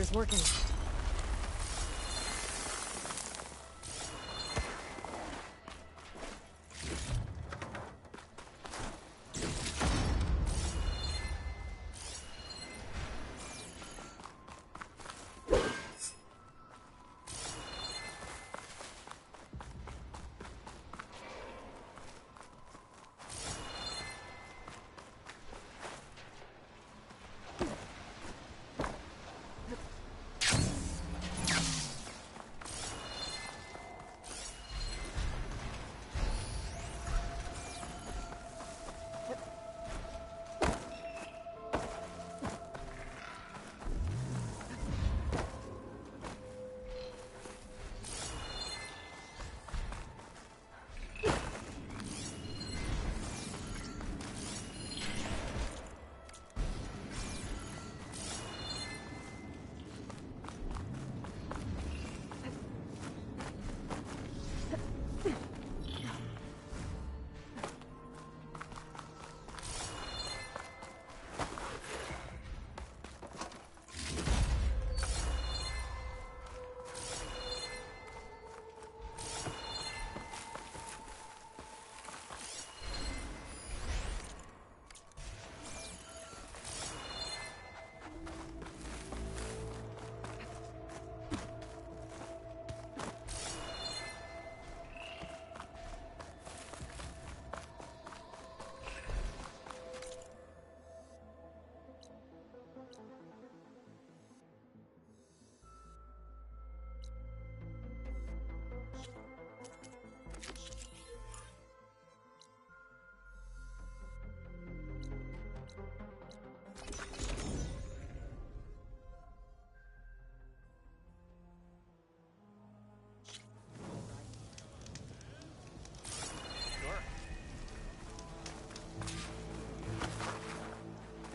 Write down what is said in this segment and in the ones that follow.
generator's working.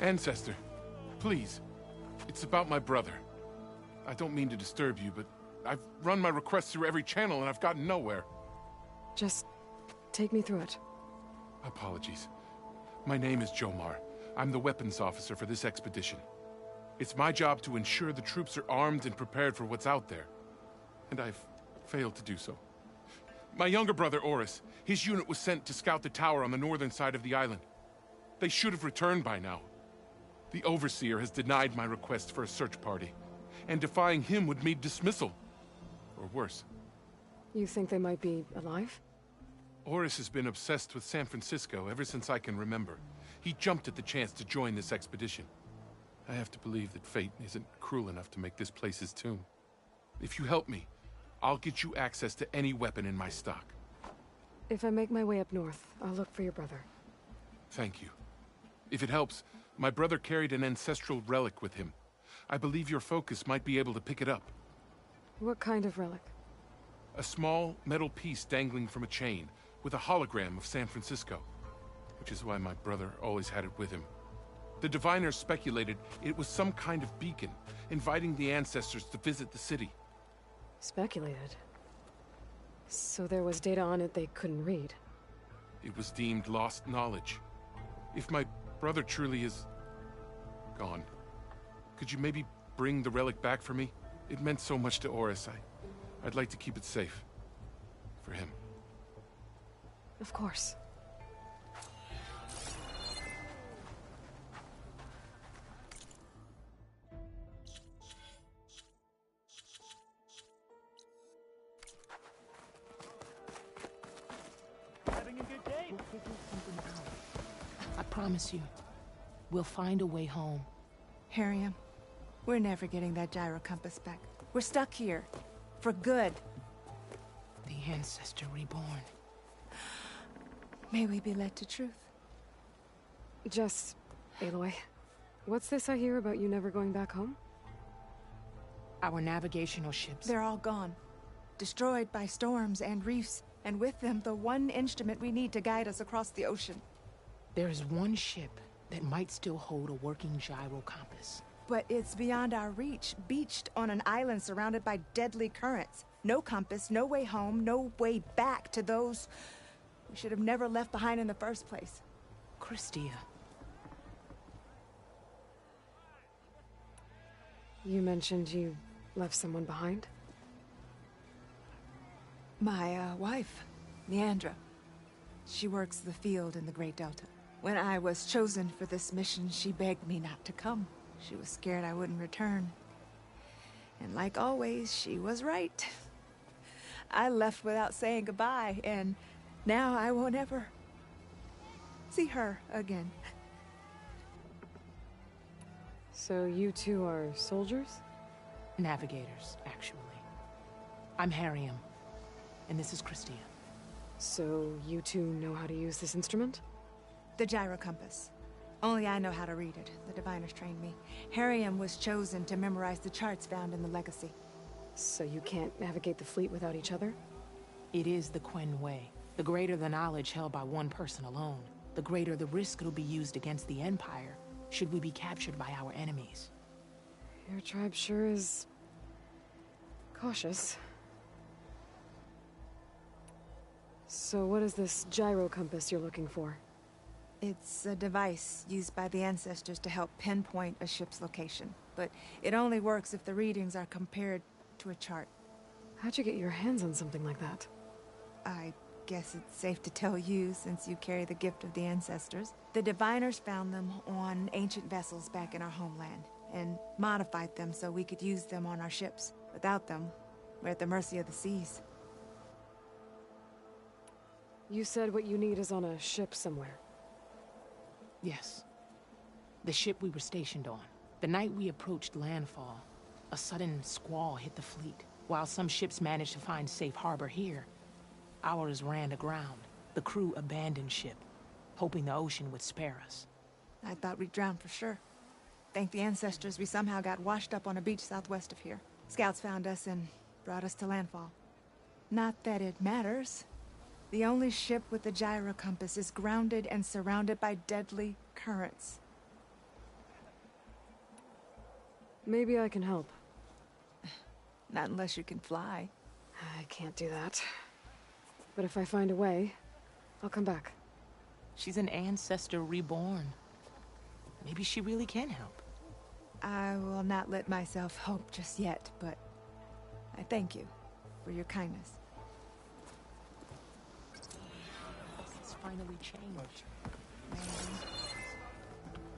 Ancestor, please. It's about my brother. I don't mean to disturb you, but I've run my requests through every channel and I've gotten nowhere. Just take me through it. Apologies. My name is Jomar. I'm the weapons officer for this expedition. It's my job to ensure the troops are armed and prepared for what's out there. And I've failed to do so. My younger brother, Oris, his unit was sent to scout the tower on the northern side of the island. They should have returned by now. The Overseer has denied my request for a search party, and defying him would mean dismissal. Or worse. You think they might be alive? Oris has been obsessed with San Francisco ever since I can remember. He jumped at the chance to join this expedition. I have to believe that fate isn't cruel enough to make this place his tomb. If you help me, I'll get you access to any weapon in my stock. If I make my way up north, I'll look for your brother. Thank you. If it helps, my brother carried an ancestral relic with him. I believe your focus might be able to pick it up. What kind of relic? A small metal piece dangling from a chain, with a hologram of San Francisco. Which is why my brother always had it with him. The diviners speculated it was some kind of beacon, inviting the ancestors to visit the city. Speculated? So there was data on it they couldn't read? It was deemed lost knowledge. If my brother truly is gone, could you maybe bring the relic back for me? It meant so much to Oris. I'd like to keep it safe. For him. Of course. Having a good day? We'll figure something out. I promise you, we'll find a way home. Harriam, we're never getting that gyro compass back. We're stuck here. For good. The Ancestor reborn. May we be led to truth. Just, Aloy, what's this I hear about you never going back home? Our navigational ships. They're all gone. Destroyed by storms and reefs, and with them the one instrument we need to guide us across the ocean. There is one ship that might still hold a working gyro compass. But it's beyond our reach, beached on an island surrounded by deadly currents. No compass, no way home, no way back to those we should have never left behind in the first place. Christia. You mentioned you left someone behind? My, wife, Leandra. She works the field in the Great Delta. When I was chosen for this mission, she begged me not to come. She was scared I wouldn't return. And like always, she was right. I left without saying goodbye, and now I won't ever see her again. So you two are soldiers? Navigators, actually. I'm Harriam, and this is Christia. So you two know how to use this instrument? The gyro compass. Only I know how to read it. The diviners trained me. Harriam was chosen to memorize the charts found in the Legacy. So you can't navigate the fleet without each other? It is the Quen Way. The greater the knowledge held by one person alone, the greater the risk it'll be used against the Empire, should we be captured by our enemies. Your tribe sure is... cautious. So what is this gyro compass you're looking for? It's a device used by the ancestors to help pinpoint a ship's location. But it only works if the readings are compared to a chart. How'd you get your hands on something like that? I guess it's safe to tell you, since you carry the gift of the ancestors. The diviners found them on ancient vessels back in our homeland, and modified them so we could use them on our ships. Without them, we're at the mercy of the seas. You said what you need is on a ship somewhere. Yes. The ship we were stationed on. The night we approached landfall, a sudden squall hit the fleet. While some ships managed to find safe harbor here, ours ran aground. The crew abandoned ship, hoping the ocean would spare us. I thought we'd drown for sure. Thank the ancestors we somehow got washed up on a beach southwest of here. Scouts found us and brought us to landfall. Not that it matters. The only ship with the gyro compass is grounded and surrounded by deadly currents. Maybe I can help. Not unless you can fly. I can't do that. But if I find a way, I'll come back. She's an ancestor reborn. Maybe she really can help. I will not let myself hope just yet, but I thank you for your kindness. It's finally changed.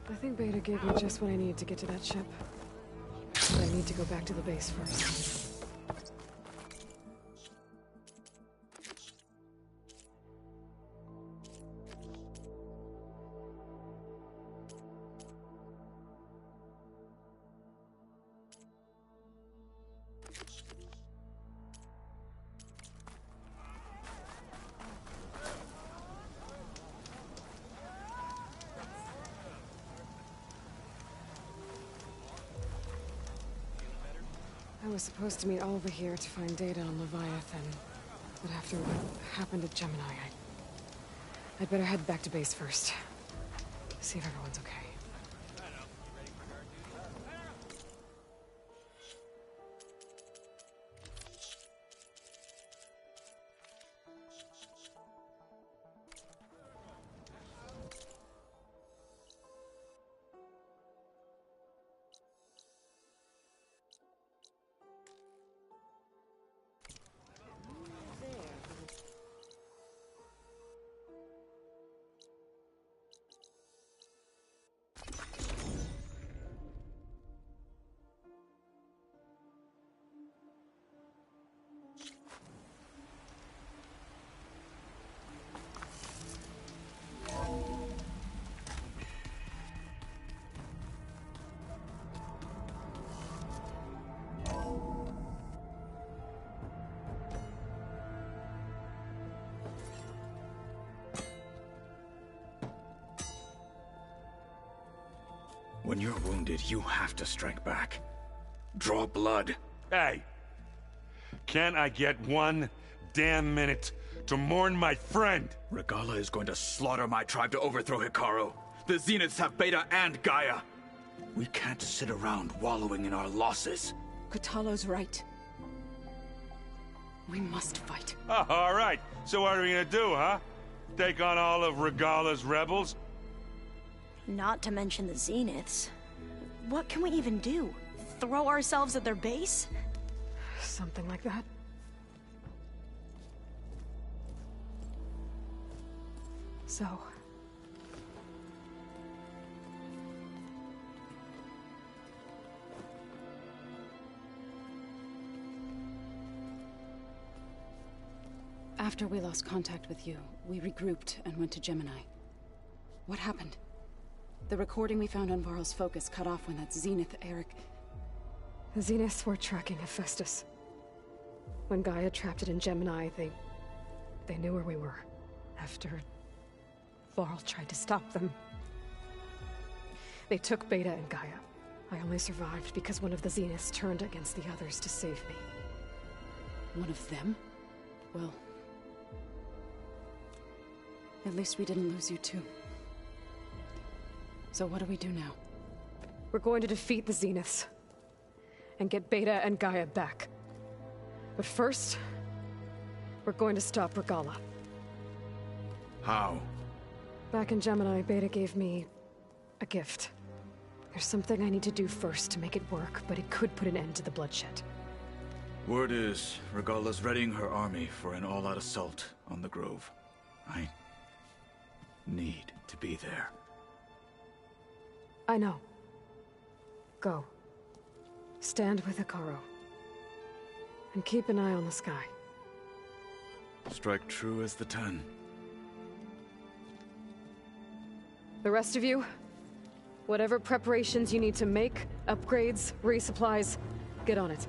I think Beta gave me just what I need to get to that ship. But I need to go back to the base first. I was supposed to meet Oliver here to find data on Leviathan, but after what happened at Gemini, I'd better head back to base first. See if everyone's okay. When you're wounded, you have to strike back. Draw blood. Hey! Can't I get one damn minute to mourn my friend? Regalla is going to slaughter my tribe to overthrow Hikaru. The Zeniths have Beta and Gaia. We can't sit around wallowing in our losses. Kotallo's right. We must fight. Oh, all right. So what are we gonna do, huh? Take on all of Regalla's rebels? Not to mention the Zeniths. What can we even do? throw ourselves at their base? Something like that. So... After we lost contact with you, we regrouped and went to Gemini. What happened? The recording we found on Varl's focus cut off when that Zenith Eric... The Zeniths were tracking Hephaestus. When Gaia trapped it in Gemini, they knew where we were. After Varl tried to stop them. They took Beta and Gaia. I only survived because one of the Zeniths turned against the others to save me. One of them? Well... at least we didn't lose you too. So what do we do now? We're going to defeat the Zeniths. And get Beta and Gaia back. But first... we're going to stop Regalla. How? Back in Gemini, Beta gave me... a gift. There's something I need to do first to make it work, but it could put an end to the bloodshed. Word is, Regalla's readying her army for an all-out assault on the Grove. I need to be there. I know. Go. Stand with Hekarro. And keep an eye on the sky. Strike true as the 10. The rest of you, whatever preparations you need to make, upgrades, resupplies, get on it.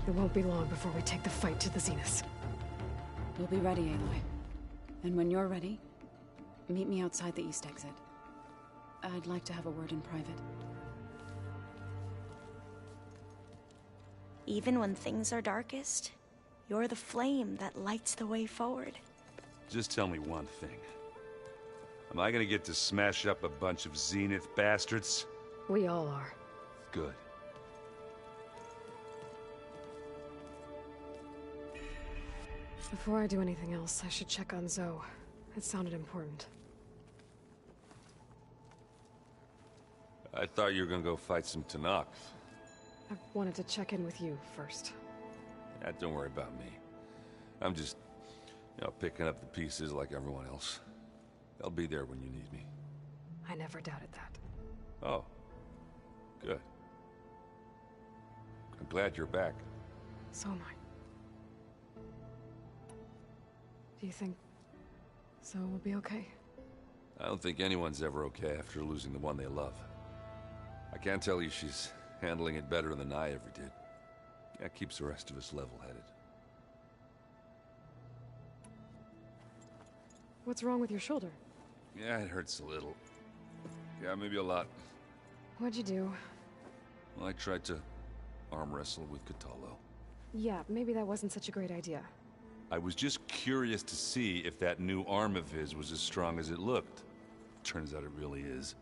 It won't be long before we take the fight to the Zeniths. We'll be ready, Aloy. And when you're ready, meet me outside the east exit. I'd like to have a word in private. Even when things are darkest, you're the flame that lights the way forward. Just tell me one thing. Am I gonna get to smash up a bunch of Zenith bastards? We all are. Good. Before I do anything else, I should check on Zoe. It sounded important. I thought you were gonna go fight some Tenakth. I wanted to check in with you first. Don't worry about me. I'm just, picking up the pieces like everyone else. I'll be there when you need me. I never doubted that. Oh. Good. I'm glad you're back. So am I. Do you think Zoe will be okay? I don't think anyone's ever okay after losing the one they love. I can't tell you she's handling it better than I ever did. That keeps the rest of us level-headed. What's wrong with your shoulder? Yeah, it hurts a little. Yeah, maybe a lot. What'd you do? Well, I tried to arm wrestle with Kotallo. Yeah, maybe that wasn't such a great idea. I was just curious to see if that new arm of his was as strong as it looked. Turns out it really is.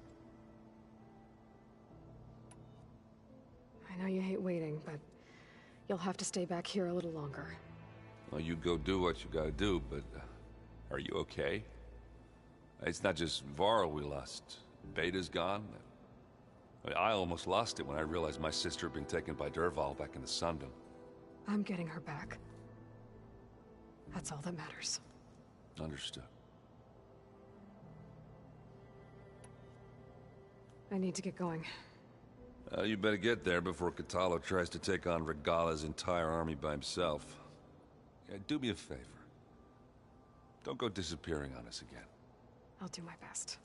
I know you hate waiting, but you'll have to stay back here a little longer. Well, you go do what you gotta do, but are you okay? It's not just Varl we lost. Beta's gone. I almost lost it when I realized my sister had been taken by Dervahl back in the Sundom. I'm getting her back. That's all that matters. Understood. I need to get going. You better get there before Kotallo tries to take on Regalla's entire army by himself. Yeah, do me a favor. Don't go disappearing on us again. I'll do my best.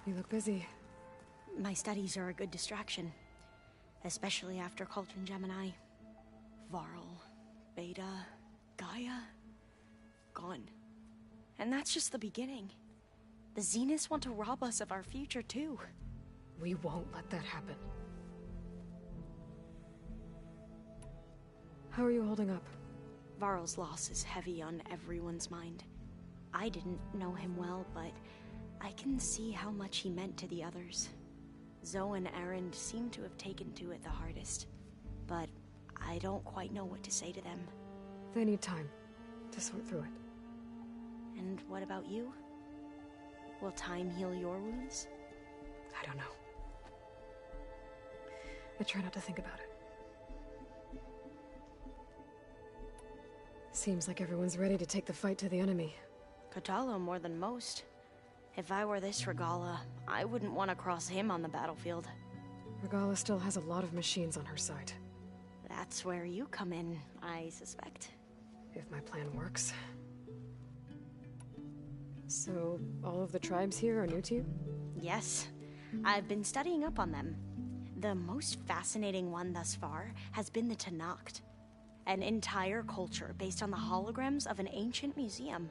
You look busy. My studies are a good distraction. Especially after Cauldron Gemini. Varl, Beta, Gaia... gone. And that's just the beginning. The Zeniths want to rob us of our future, too. We won't let that happen. How are you holding up? Varl's loss is heavy on everyone's mind. I didn't know him well, but I can see how much he meant to the others. Zoe and Erend seem to have taken to it the hardest, but I don't quite know what to say to them. They need time to sort through it. And what about you? Will time heal your wounds? I don't know. I try not to think about it. Seems like everyone's ready to take the fight to the enemy. Kotallo more than most. If I were this Regalla, I wouldn't want to cross him on the battlefield. Regalla still has a lot of machines on her side. That's where you come in, I suspect. If my plan works. So, all of the tribes here are new to you? Yes. I've been studying up on them. The most fascinating one thus far has been the Tenakth. An entire culture based on the holograms of an ancient museum.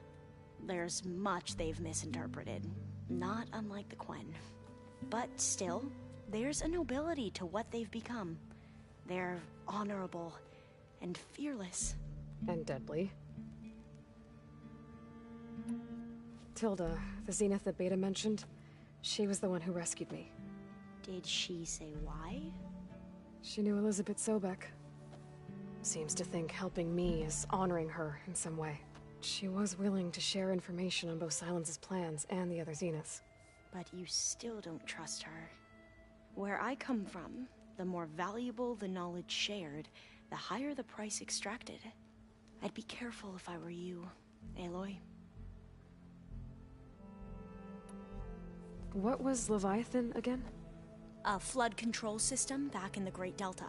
There's much they've misinterpreted, not unlike the Quen. But still, there's a nobility to what they've become. They're honorable and fearless. And deadly. Tilda, the Zenith that Beta mentioned, she was the one who rescued me. Did she say why? She knew Elizabeth Sobek. Seems to think helping me is honoring her in some way. She was willing to share information on both Silence's plans and the other Zeniths. But you still don't trust her. Where I come from, the more valuable the knowledge shared, the higher the price extracted. I'd be careful if I were you, Aloy. What was Leviathan again? A flood control system back in the Great Delta.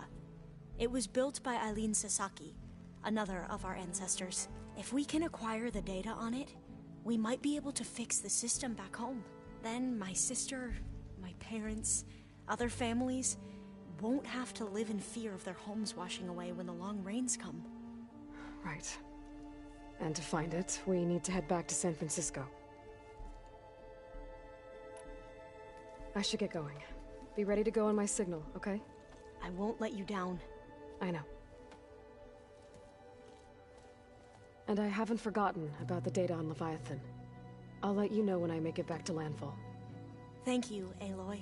It was built by Eileen Sasaki, another of our ancestors. If we can acquire the data on it, we might be able to fix the system back home. Then my sister, my parents, other families won't have to live in fear of their homes washing away when the long rains come. Right. And to find it, we need to head back to San Francisco. I should get going. Be ready to go on my signal, okay? I won't let you down. I know. And I haven't forgotten about the data on Leviathan. I'll let you know when I make it back to Landfall. Thank you, Aloy.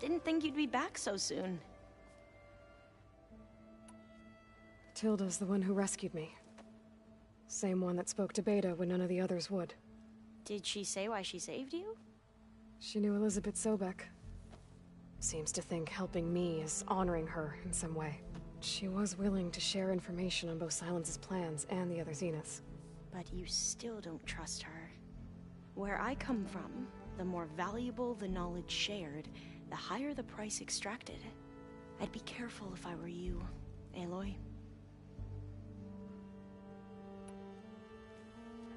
Didn't think you'd be back so soon. Tilda's the one who rescued me. Same one that spoke to Beta when none of the others would. Did she say why she saved you? She knew Elizabeth Sobek. Seems to think helping me is honoring her in some way. She was willing to share information on both Silence's plans and the other Zeniths. But you still don't trust her. Where I come from, the more valuable the knowledge shared, the higher the price extracted. I'd be careful if I were you, Aloy.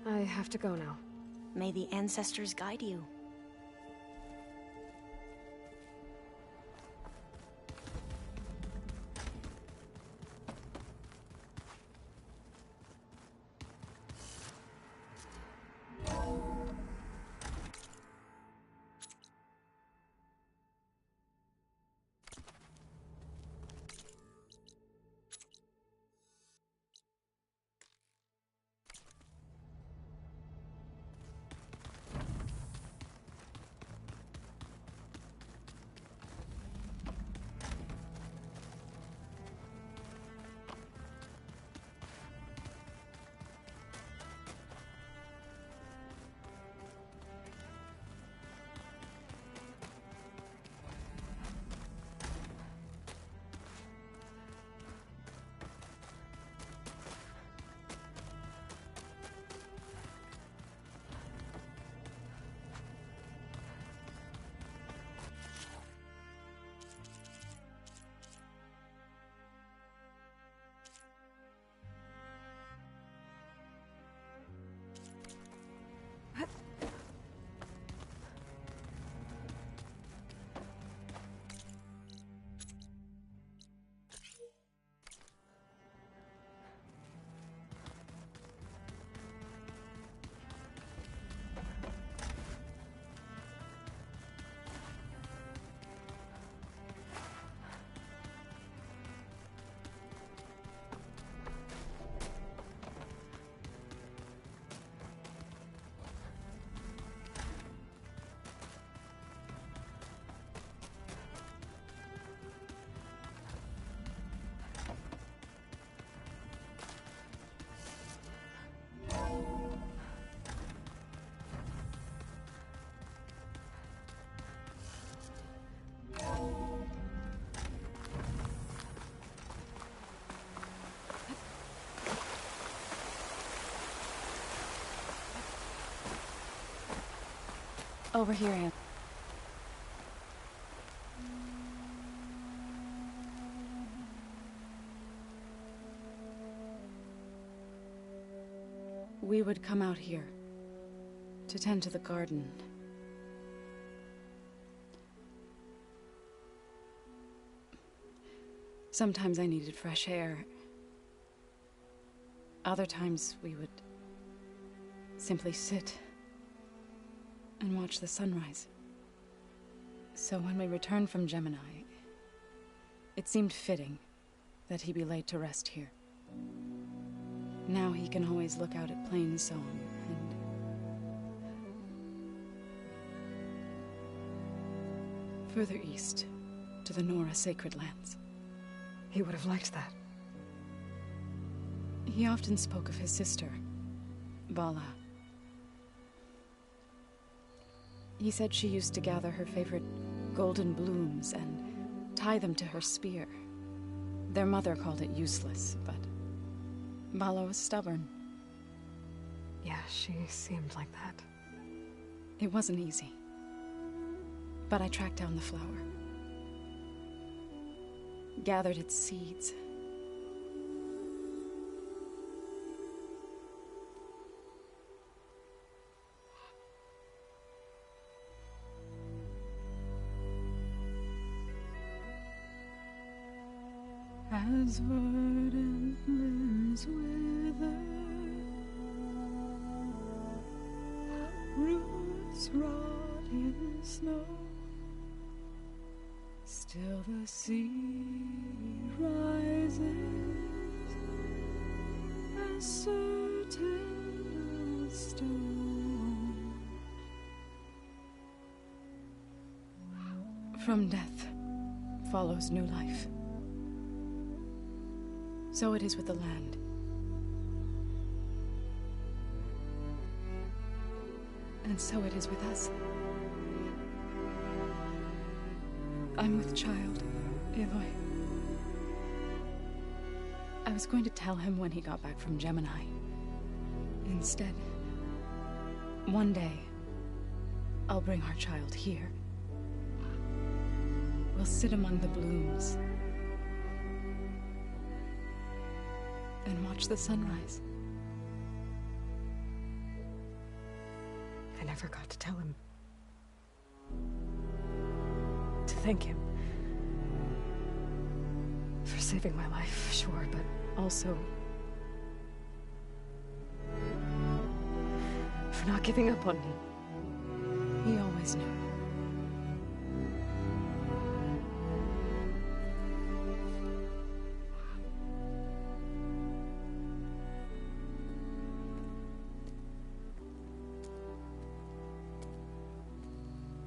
I have to go now. May the ancestors guide you. Over here, Anne. We would come out here to tend to the garden. Sometimes I needed fresh air. Other times we would simply sit and watch the sunrise. So when we returned from Gemini, it seemed fitting that he be laid to rest here. Now he can always look out at Plain Song and... further east, to the Nora Sacred Lands. He would have liked that. He often spoke of his sister, Bala. He said she used to gather her favorite golden blooms and tie them to her spear. Their mother called it useless, but Bala was stubborn. Yeah, she seemed like that. It wasn't easy. But I tracked down the flower. Gathered its seeds. As verdant limbs wither, roots rot in snow, still the seed rises, as certain as stone. From death follows new life. So it is with the land. And so it is with us. I'm with child, Aloy. I was going to tell him when he got back from Gemini. Instead, one day, I'll bring our child here. We'll sit among the blooms and watch the sunrise. I never got to tell him. To thank him. For saving my life, sure, but also for not giving up on me. He always knew.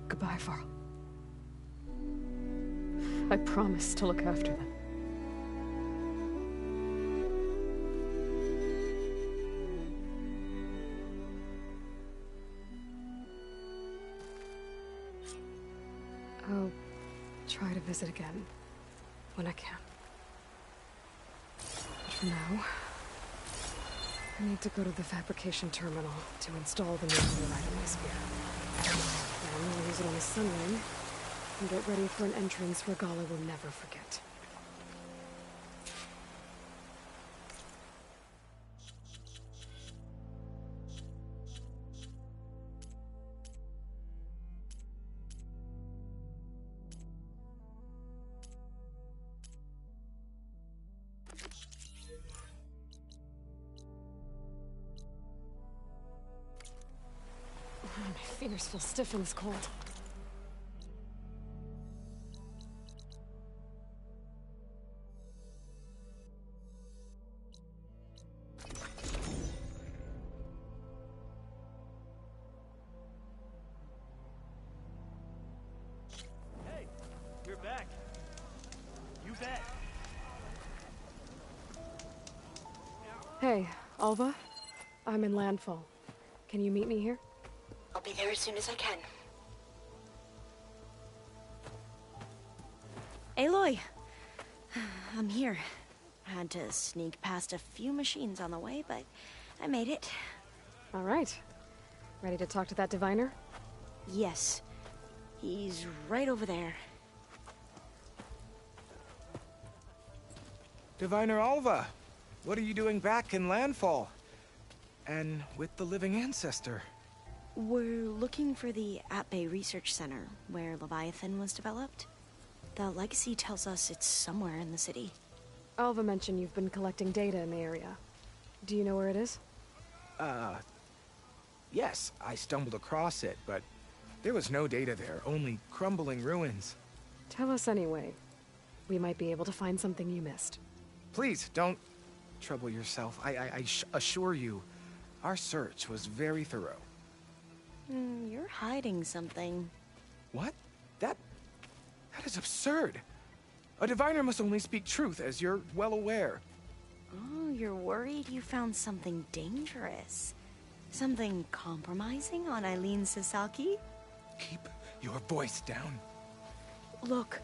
Goodbye, Varl. I promise to look after them. I'll try to visit again when I can. But for now, I need to go to the fabrication terminal to install the new fluoride in my spear. Then I'll use it on the Sunring and get ready for an entrance where Gala will never forget. My fingers feel stiff in this cold. Hey, you're back. You bet. Hey, Alva. I'm in Landfall. Can you meet me here? I'll be there as soon as I can. Aloy! I'm here. Had to sneak past a few machines on the way, but I made it. All right. Ready to talk to that diviner? Yes. He's right over there. Diviner Alva, what are you doing back in Landfall? And with the living ancestor? We're looking for the At-Bay Research Center, where Leviathan was developed. The legacy tells us it's somewhere in the city. Alva mentioned you've been collecting data in the area. Do you know where it is? Yes, I stumbled across it, but there was no data there, only crumbling ruins. Tell us anyway. We might be able to find something you missed. Please, don't trouble yourself. I assure you, our search was very thorough. You're hiding something. What? That is absurd. A diviner must only speak truth, as you're well aware. Oh, you're worried you found something dangerous? Something compromising on Eileen Sasaki? Keep your voice down. Look,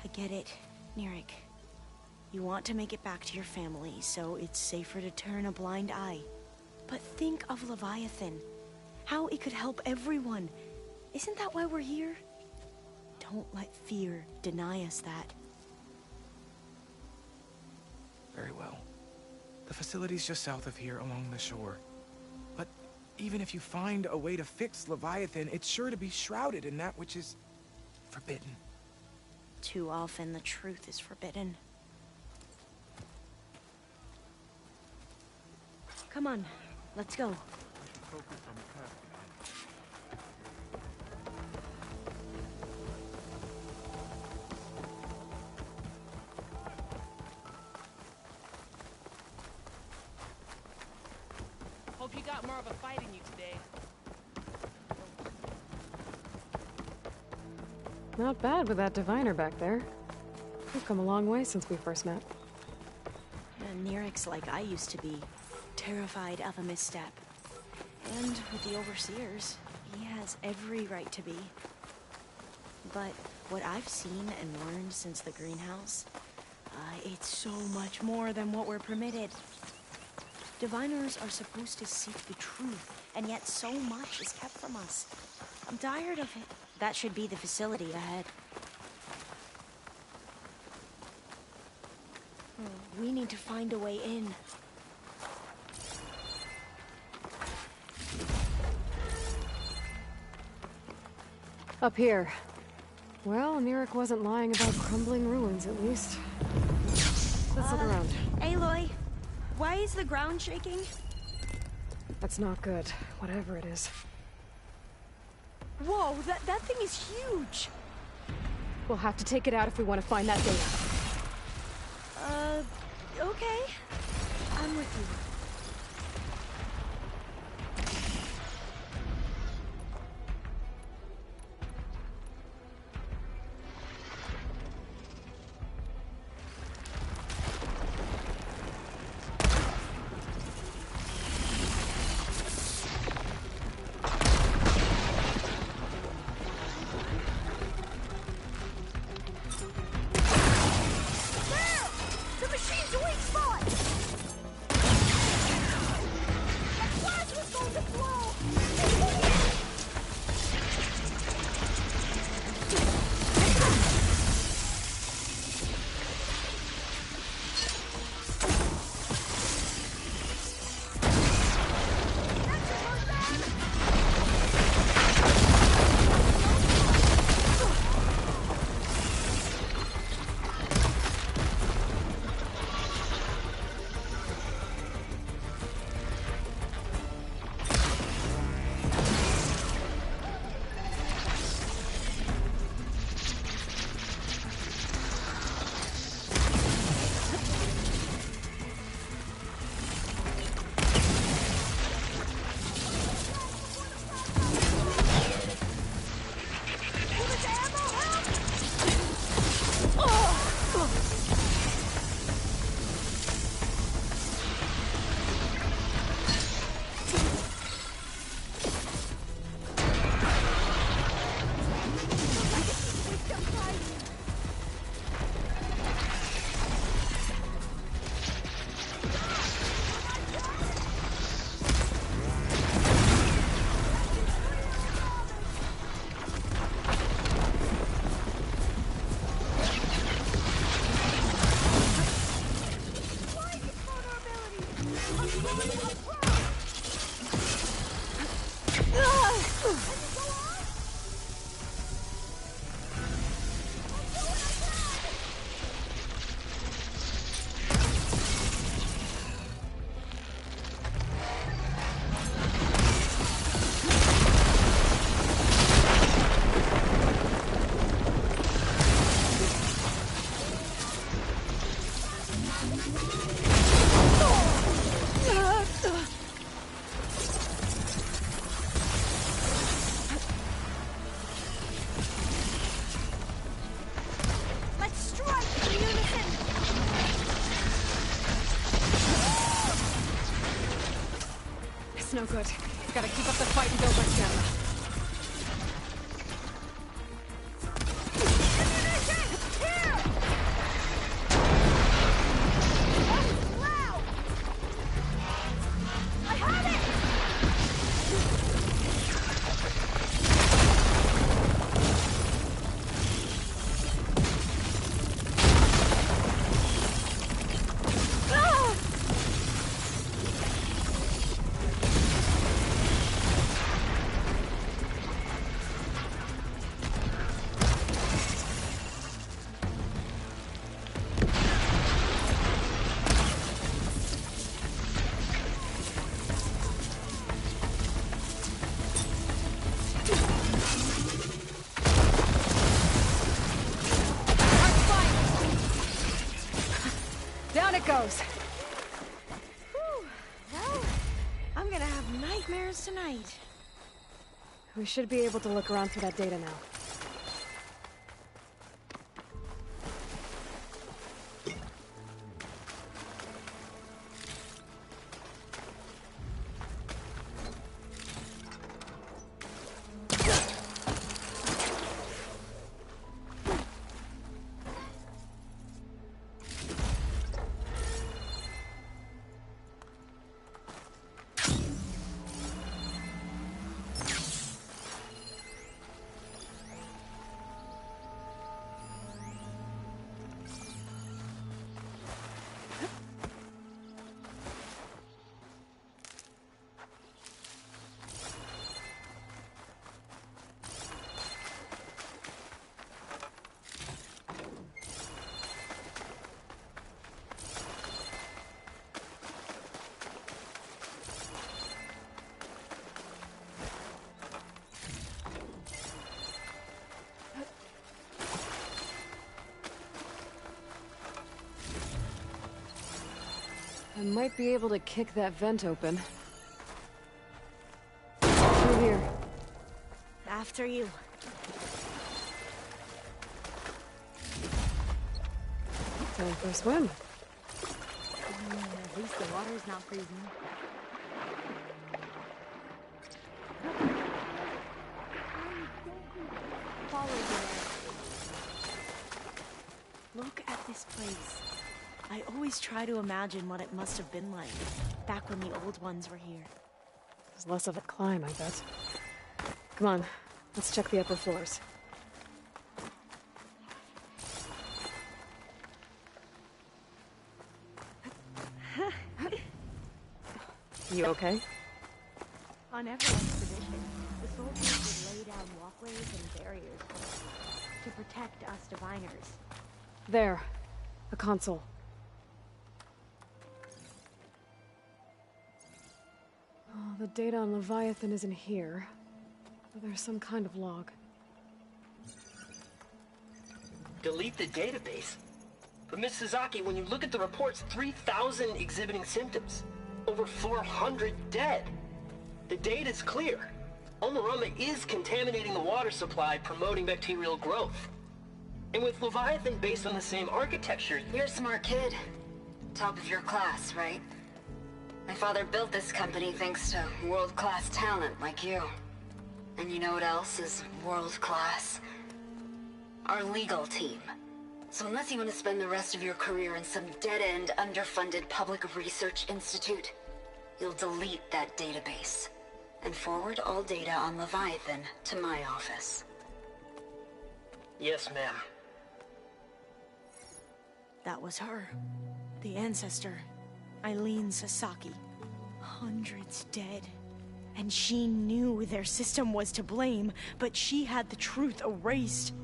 I get it, Nirik. You want to make it back to your family, so it's safer to turn a blind eye. But think of Leviathan. How it could help everyone. Isn't that why we're here? Don't let fear deny us that. Very well. The facility's just south of here, along the shore. But even if you find a way to fix Leviathan, it's sure to be shrouded in that which is forbidden. Too often the truth is forbidden. Come on, let's go. Hope you got more of a fight in you today. Not bad with that diviner back there. We've come a long way since we first met. And Nirik's like I used to be, terrified of a misstep. And with the Overseers, he has every right to be. But what I've seen and learned since the greenhouse, It's so much more than what we're permitted. Diviners are supposed to seek the truth, and yet so much is kept from us. I'm tired of it. That should be the facility ahead. We need to find a way in. Up here. Well, Nerik wasn't lying about crumbling ruins, at least. Let's look around. Aloy, why is the ground shaking? That's not good, whatever it is. Whoa, that thing is huge! We'll have to take it out if we want to find that data. Okay. I'm with you. It's no good. Gotta keep up the fight and build my stamina. Down it goes. Whew. Well, I'm gonna have nightmares tonight. We should be able to look around for that data now. I might be able to kick that vent open. Through here. After you. Time for a swim. At least the water's not freezing. Follow me. Look at this place. I always try to imagine what it must have been like back when the old ones were here. There's less of a climb, I bet. Come on, let's check the upper floors. You okay? On every expedition, the soldiers would lay down walkways and barriers to protect us diviners. There. A console. Oh, the data on Leviathan isn't here. But there's some kind of log. Delete the database? But Miss Sasaki, when you look at the reports, 3,000 exhibiting symptoms. Over 400 dead. The data's clear. Omurama is contaminating the water supply, promoting bacterial growth. And with Leviathan based on the same architecture... You're a smart kid. Top of your class, right? My father built this company thanks to world-class talent like you. And you know what else is world-class? Our legal team. So unless you want to spend the rest of your career in some dead-end, underfunded public research institute, you'll delete that database and forward all data on Leviathan to my office. Yes, ma'am. That was her. The ancestor. Eileen Sasaki. Hundreds dead. And she knew their system was to blame, but she had the truth erased.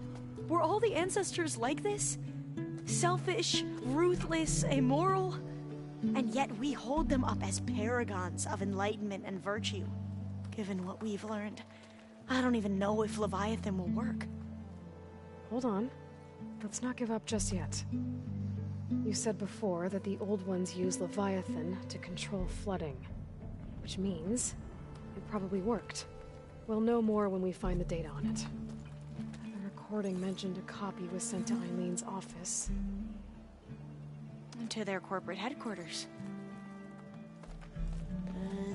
Were all the ancestors like this? Selfish, ruthless, immoral? And yet we hold them up as paragons of enlightenment and virtue. Given what we've learned, I don't even know if Leviathan will work. Hold on. Let's not give up just yet. You said before that the old ones use Leviathan to control flooding. Which means it probably worked. We'll know more when we find the data on it. The recording mentioned a copy was sent to Eileen's office. To their corporate headquarters.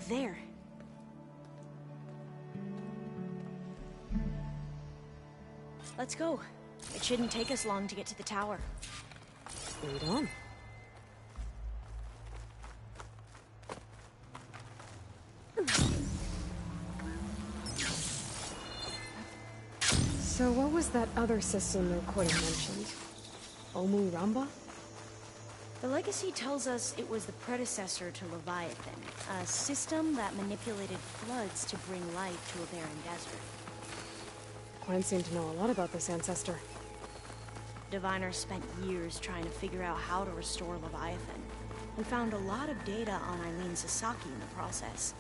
There. Let's go. It shouldn't take us long to get to the tower. Lead on. So what was that other system the recording mentioned? Omurama? The legacy tells us it was the predecessor to Leviathan, a system that manipulated floods to bring life to a barren desert. Quinn seemed to know a lot about this ancestor. Diviners spent years trying to figure out how to restore Leviathan, and found a lot of data on Eileen Sasaki in the process.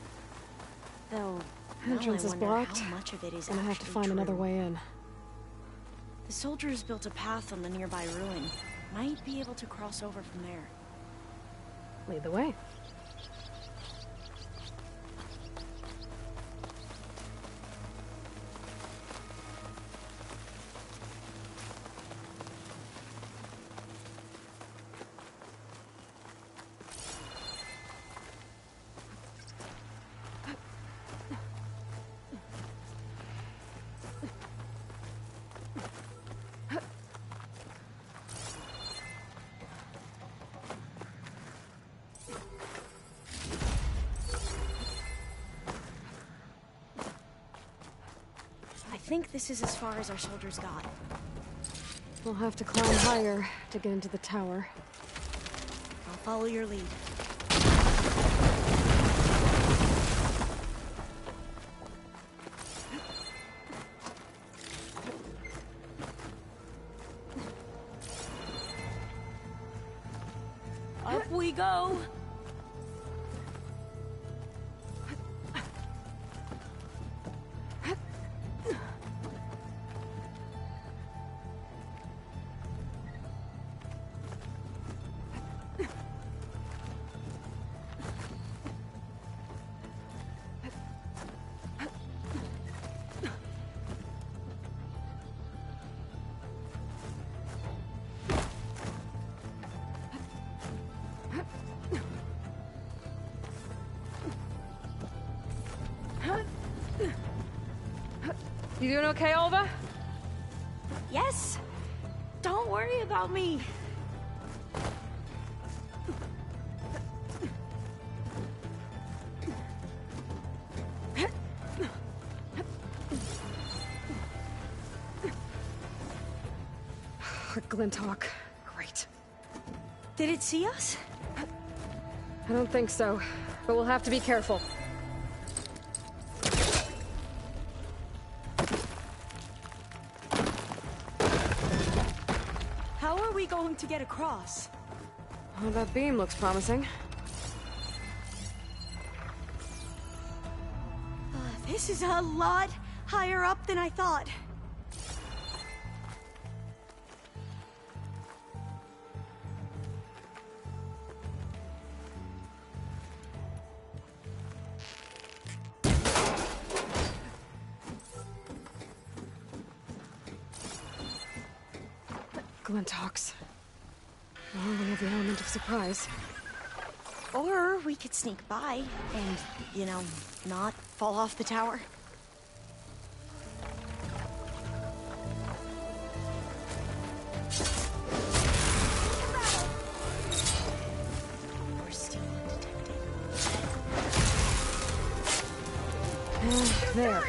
Though, Entrance is blocked, how much of it is and I have to find true. another way in. The soldiers built a path on the nearby ruin. Might be able to cross over from there. Lead the way. I think this is as far as our soldiers got. We'll have to climb higher to get into the tower. I'll follow your lead. Up we go! You doing okay, Alva? Yes! Don't worry about me. Glinthawk. Great. Did it see us? I don't think so, but we'll have to be careful. How are we going to get across? Oh, that beam looks promising. This is a lot higher up than I thought. Glinthawks. Well, we have the element of surprise. Or we could sneak by and, you know, not fall off the tower. We're still undetected. There.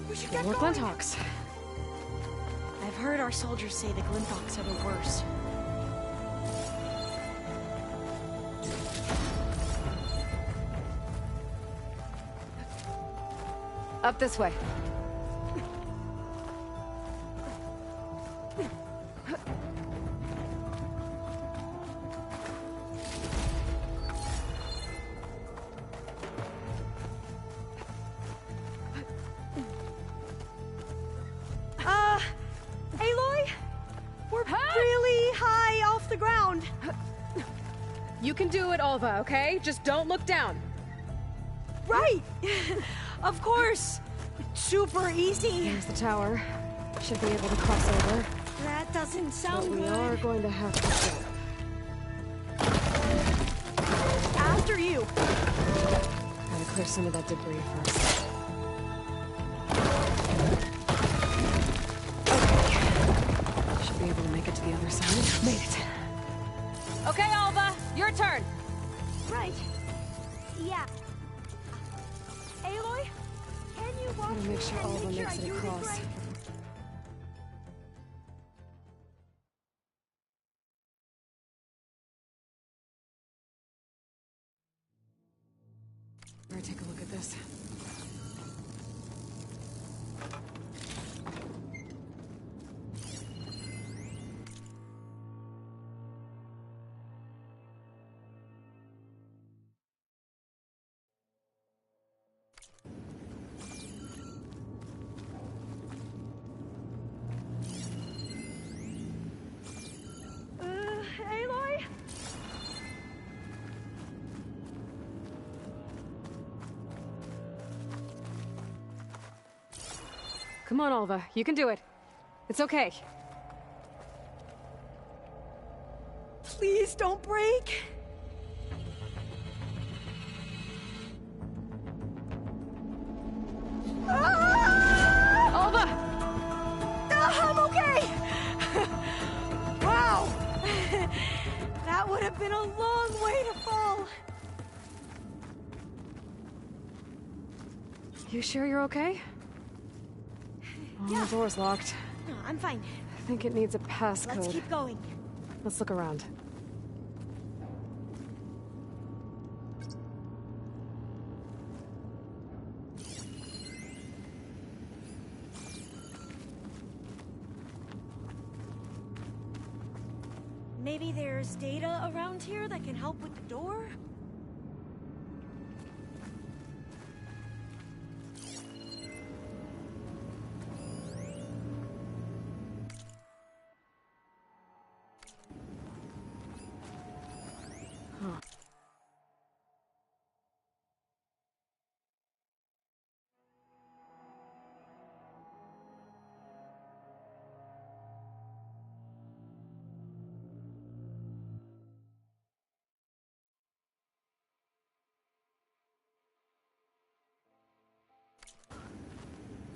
We should More get going. Glinthawks. I've heard our soldiers say the Glinthawks are the worst. Up this way. Aloy? We're really high off the ground. You can do it, Alva, okay? Just don't look down. Right! Of course! Super easy. There's the tower. Should be able to cross over. That doesn't sound But we good. are going to have to jump. After you. Gotta clear some of that debris first. Okay. Should be able to make it to the other side. Made it. Okay, Alva, your turn. Right. Yeah. Aloy, can you watch Gotta make sure and Alva make sure makes I it do this across. right? Better take a look at this. Aloy? Come on, Alva. You can do it. It's okay. Please don't break. Alva! I'm okay! Wow! That would have been a long way to fall. You sure you're okay? Oh, Yeah. the door's locked. No, I'm fine. I think it needs a passcode. Let's keep going. Let's look around. Maybe there's data around here that can help with the door?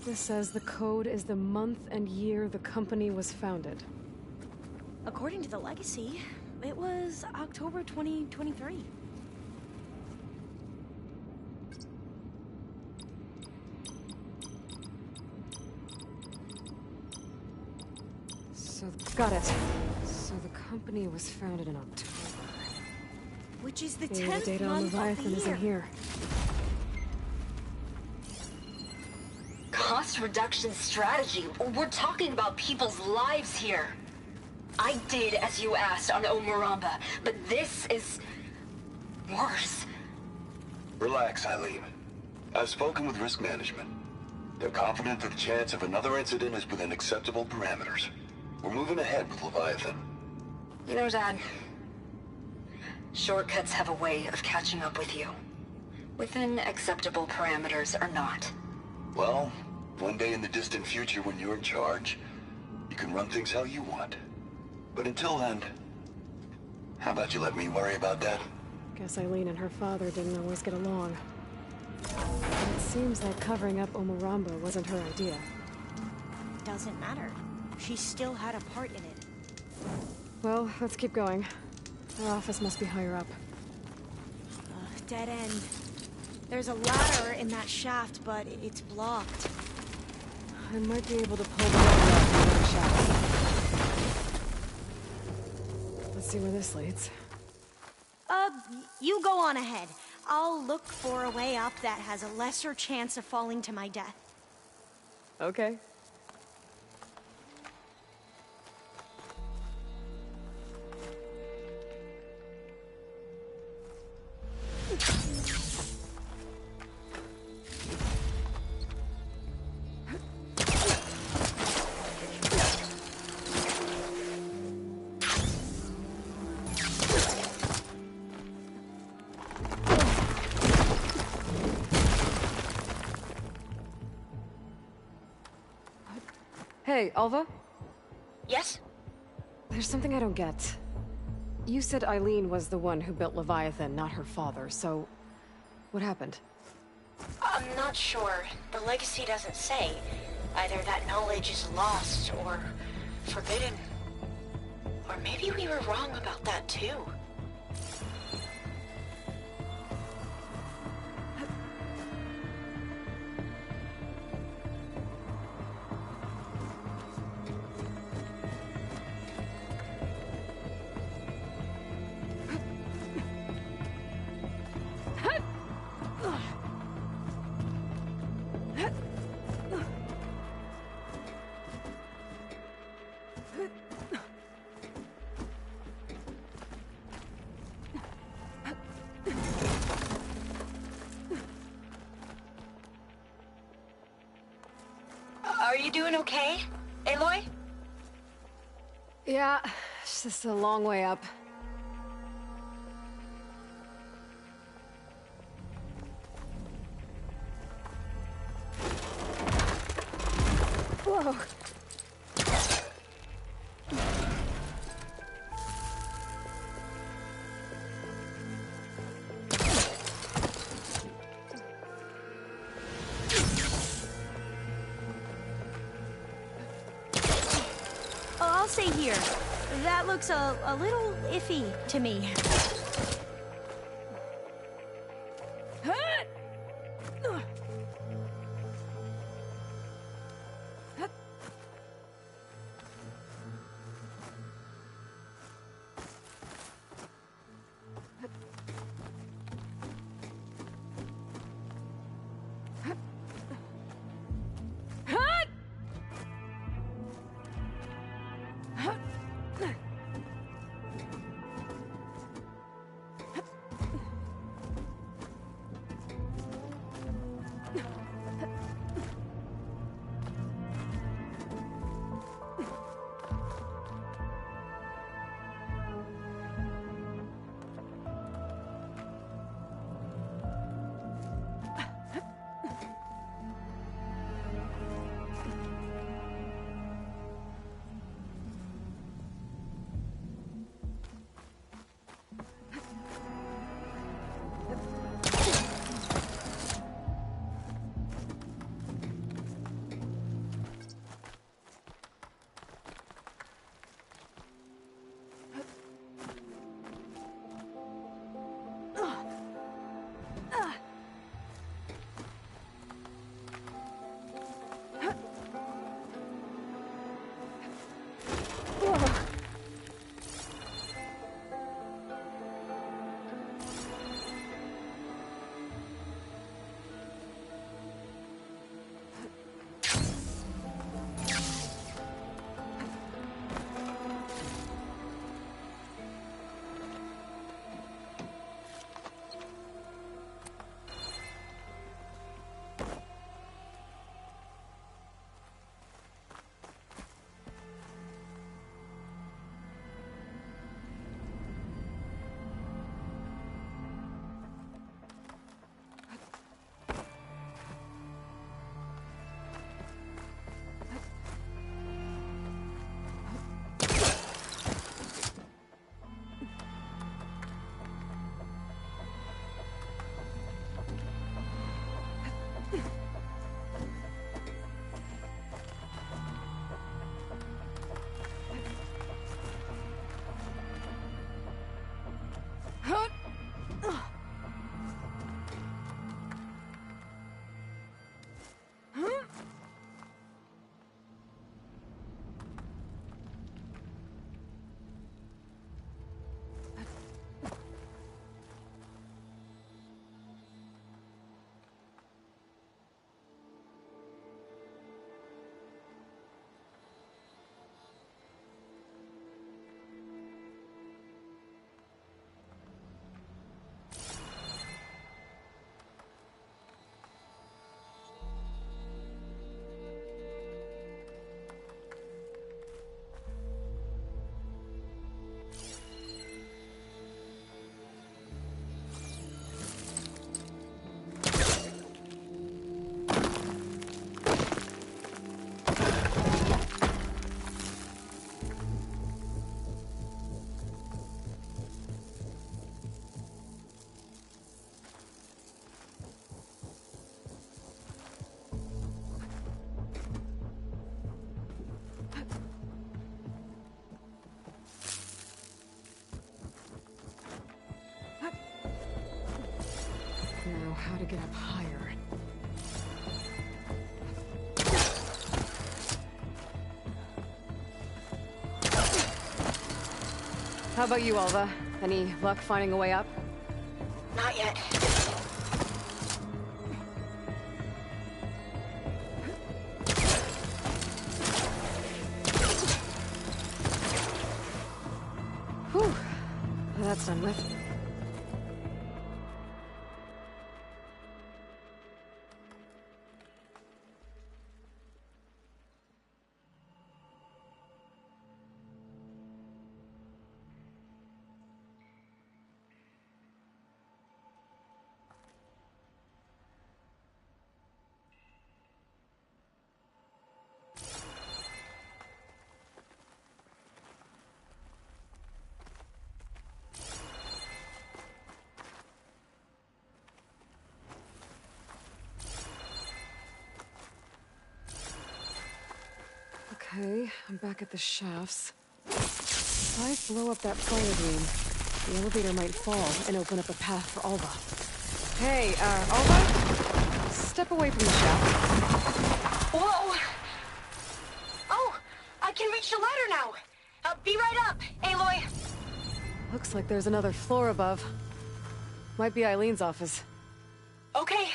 This says the code is the month and year the company was founded. According to the legacy, it was October 2023. So, got it. So the company was founded in October. Which is the Maybe 10th the data on month of Leviathan the isn't year. here. Cost reduction strategy. We're talking about people's lives here. I did as you asked on Omuramba, but this is worse. Relax, Eileen. I've spoken with risk management. They're confident that the chance of another incident is within acceptable parameters. We're moving ahead with Leviathan. You know, Dad, shortcuts have a way of catching up with you. Within acceptable parameters or not. Well, one day in the distant future when you're in charge, you can run things how you want. But until then, how about you let me worry about that? Guess Eileen and her father didn't always get along. But it seems like covering up Omuramba wasn't her idea. Doesn't matter. She still had a part in it. Well, let's keep going. Our office must be higher up. Dead end. There's a ladder in that shaft, but it's blocked. I might be able to pull the ladder up from that shaft. Let's see where this leads. You go on ahead. I'll look for a way up that has a lesser chance of falling to my death. Okay. Hey, Alva? Yes? There's something I don't get. You said Eileen was the one who built Leviathan, not her father, so... what happened? I'm not sure. The legacy doesn't say. Either that knowledge is lost or forbidden. Or maybe we were wrong about that too. Are you doing okay, Aloy? Yeah, it's just a long way up. Whoa. I'll stay here. That looks a little iffy to me. to get up higher. How about you, Alva? Any luck finding a way up? Not yet. Whew. Well, that's done with. Okay, I'm back at the shafts. If I blow up that fire beam, the elevator might fall and open up a path for Alva. Hey, Alva? Step away from the shaft. Whoa! Oh, I can reach the ladder now. Be right up, Aloy. Looks like there's another floor above. Might be Eileen's office. Okay,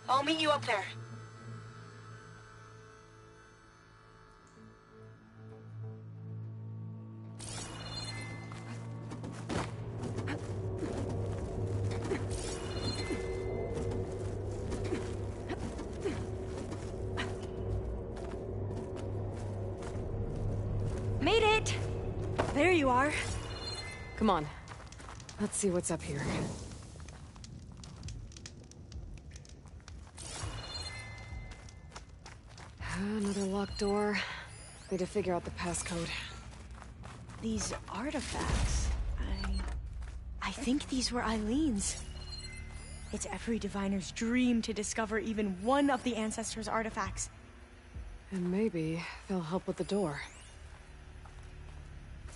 I'll meet you up there. Made it! There you are. Come on. Let's see what's up here. Another locked door. Need to figure out the passcode. These artifacts... I think these were Eileen's. It's every diviner's dream to discover even one of the Ancestors' artifacts. And maybe they'll help with the door.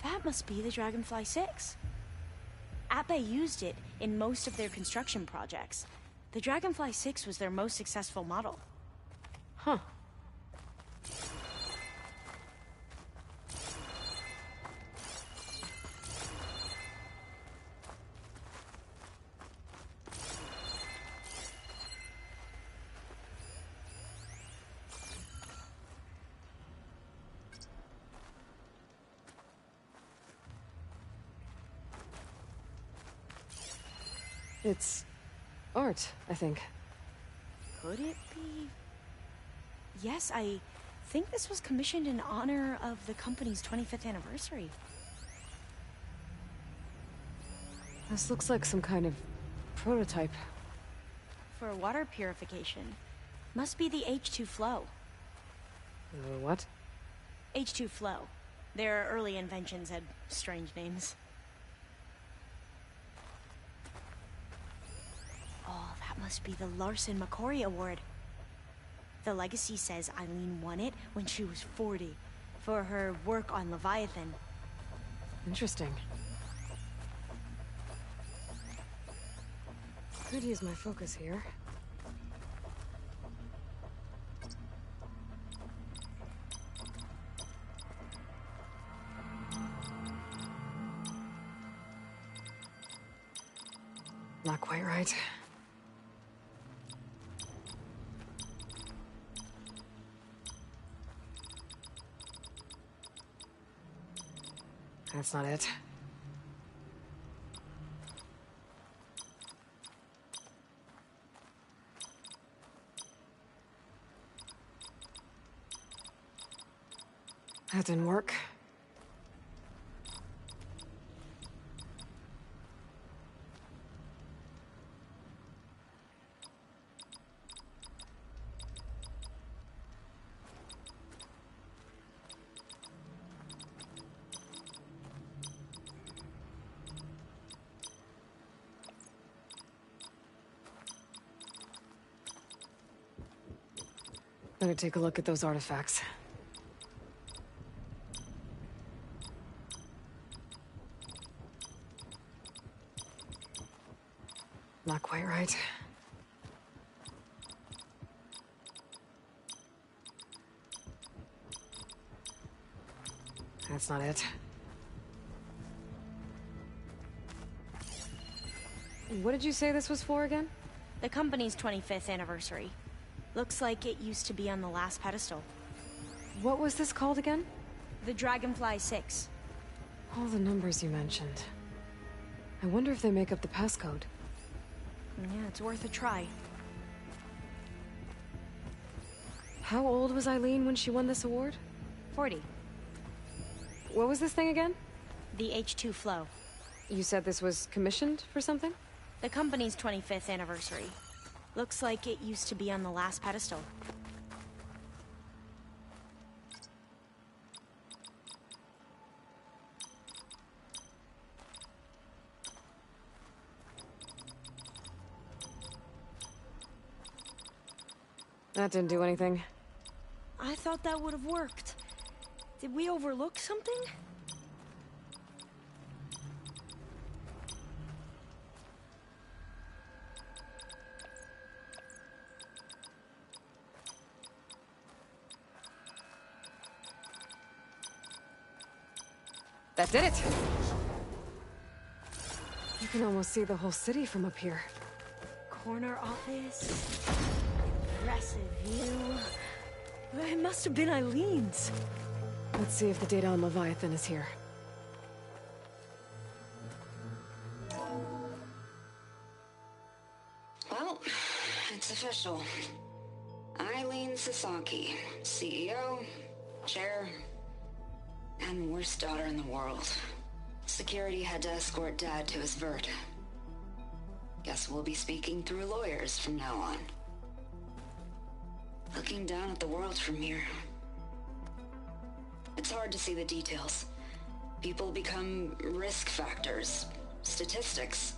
That must be the Dragonfly 6. Atbay used it in most of their construction projects. The Dragonfly 6 was their most successful model. Huh. It's art, I think. Could it be? Yes, I think this was commissioned in honor of the company's 25th anniversary. This looks like some kind of prototype. For water purification. Must be the H2 Flow. What? H2 Flow. Their early inventions had strange names. Oh, that must be the Larson McCory Award. The legacy says Eileen won it when she was 40 for her work on Leviathan. Interesting. Could use my focus here. Not quite right. That's not it. That didn't work. Better take a look at those artifacts. Not quite right. That's not it. What did you say this was for again? The company's 25th anniversary. Looks like it used to be on the last pedestal. What was this called again? The Dragonfly 6. All the numbers you mentioned. I wonder if they make up the passcode. Yeah, it's worth a try. How old was Eileen when she won this award? 40. What was this thing again? The H2 Flow. You said this was commissioned for something? The company's 25th anniversary. Looks like it used to be on the last pedestal. That didn't do anything. I thought that would have worked. Did we overlook something? That did it! You can almost see the whole city from up here. Corner office. Impressive view. It must have been Eileen's. Let's see if the data on Leviathan is here. Well, it's official. Eileen Sasaki, CEO, chair, and worst daughter in the world. Security had to escort Dad to his vert. Guess we'll be speaking through lawyers from now on. Looking down at the world from here. It's hard to see the details. People become risk factors, statistics,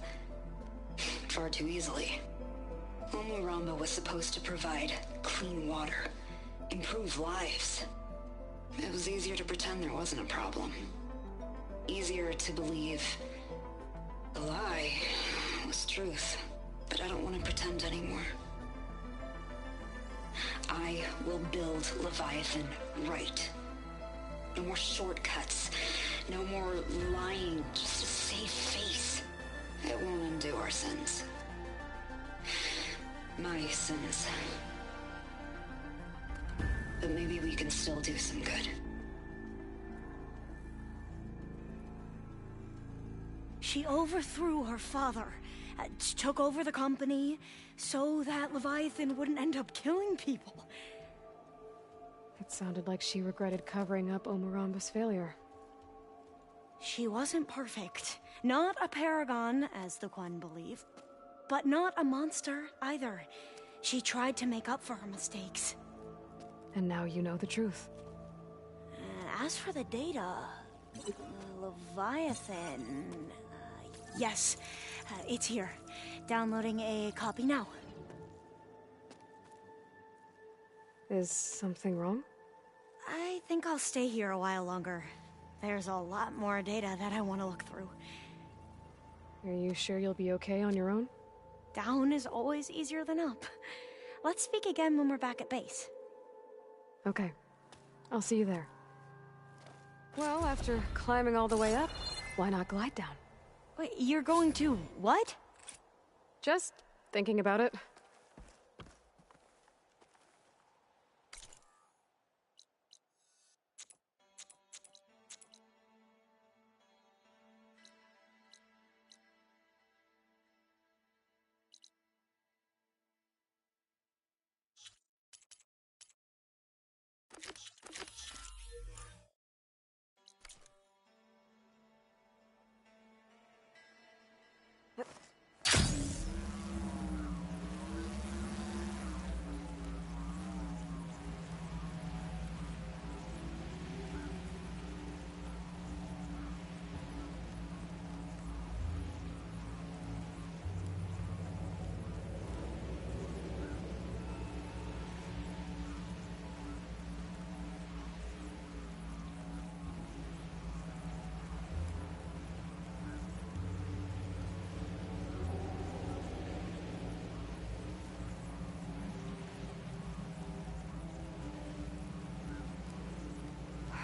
far too easily. Omuramba was supposed to provide clean water, improve lives. It was easier to pretend there wasn't a problem. Easier to believe the lie was truth. But I don't want to pretend anymore. I will build Leviathan right. No more shortcuts. No more lying just to save face. It won't undo our sins. My sins. But maybe we can still do some good. She overthrew her father, took over the company, so that Leviathan wouldn't end up killing people. It sounded like she regretted covering up Omuramba's failure. She wasn't perfect. Not a paragon, as the Quan believe, but not a monster either. She tried to make up for her mistakes. And now you know the truth. As for the data, Leviathan... yes, it's here. Downloading a copy now. Is something wrong? I think I'll stay here a while longer. There's a lot more data that I want to look through. Are you sure you'll be okay on your own? Down is always easier than up. Let's speak again when we're back at base. Okay. I'll see you there. Well, after climbing all the way up, why not glide down? Wait, you're going to what? Just thinking about it.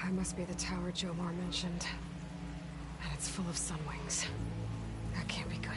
It must be the tower Jomar mentioned. And it's full of sunwings. That can't be good.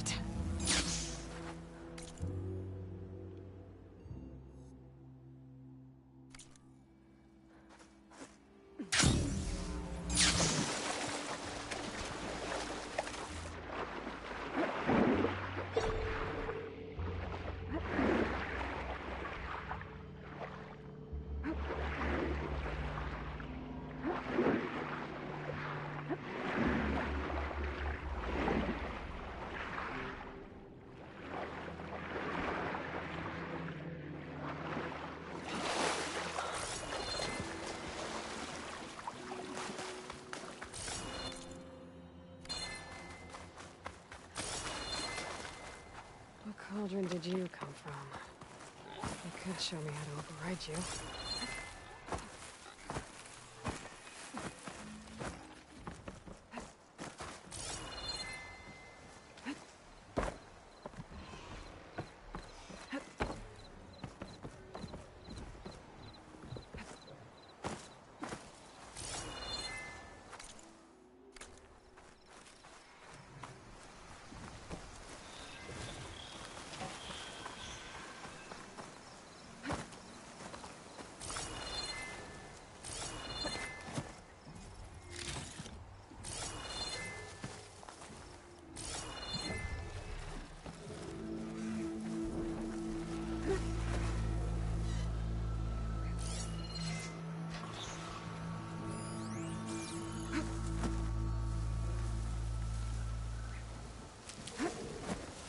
What cauldron did you come from? You could show me how to override you.